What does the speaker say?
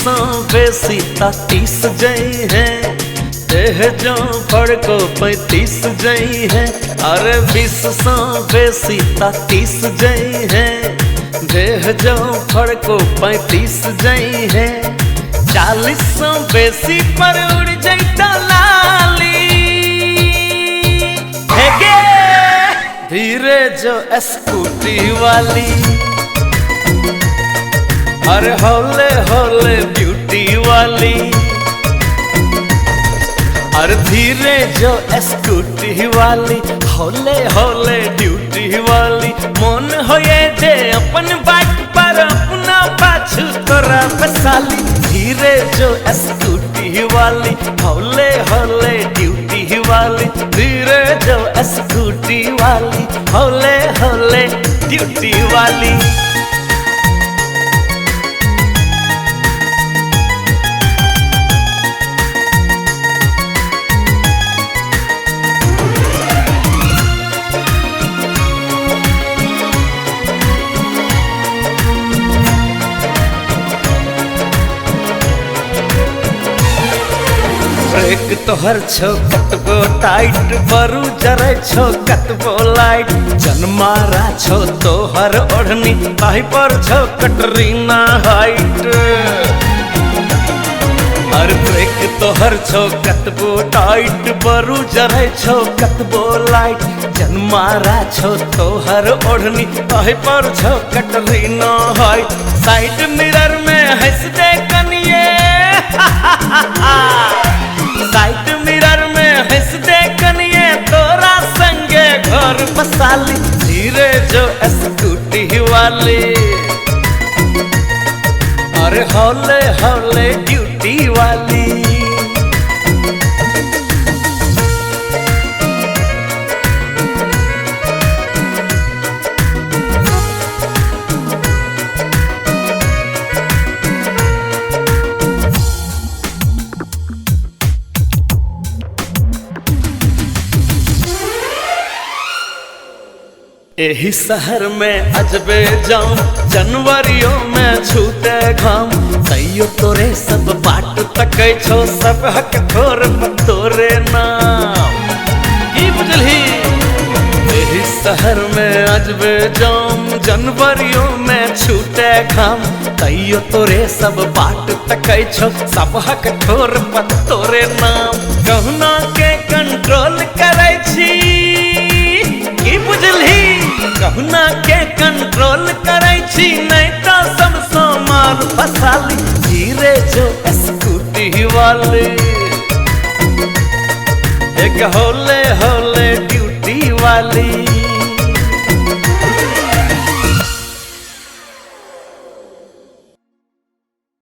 सौ बेसी 30 जई है, देह जो फड़को 35 जई है। अरे 20 सौ बेसी 30 जई है, देह जो फड़को 35 जई है। 40 सौ बेसी पर उड़ जई तो लाली हेगे धीरे जो स्कूटी वाली। अरे हौले हौले ब्यूटी वाली, अरे धीरे जो स्कूटी वाली, हौले हौले ड्यूटी वाली। मन होए जे अपन बाइक पर अपना पाछू तोरा बसाली। धीरे जो स्कूटी वाली, हौले हौले ड्यूटी वाली। धीरे जो स्कूटी वाली, हौले हौले ड्यूटी वाली। ब्रेक तोहर छो कतबो टाइट, बरू जरे छो कतबो लाइट। जनमारा छो तोहर ओढ़नी, ताही पर छो कटरीना हाइट। अरे ब्रेक तोहर छो कतबो टाइट, बरू जरे छो कतबो लाइट। जनमारा छो तोहर ओढ़नी, ताही पर छो कटरीना हाइट। साइड मिरर में हंस दे कनिए साइड मिरर में हंस दे कनिए, तोरा संगे घर बसाली। धीरे जो स्कूटी वाली, अरे हौले हौले ड्यूटी वाली। यही शहर में अजबे जाऊं, जनवरियों में छूटे घाम। तैयो तोरे सब बाट तकै छो, सब हक थोर तोरे नाम। की बुझलही? यही शहर में अजबे जाऊं, जनवरियों में छूटे घाम। तैयो तोरे सब बाट तकै छो, सब हक थोर तोरे नाम। कहुना के कंट्रोल करै छी, की बुझलही? कहुना के कंट्रोल करै छी, नहीं तो सब मार फसाली। धीरे जो स्कूटी वाली, एक हौले हौले ड्यूटी वाली।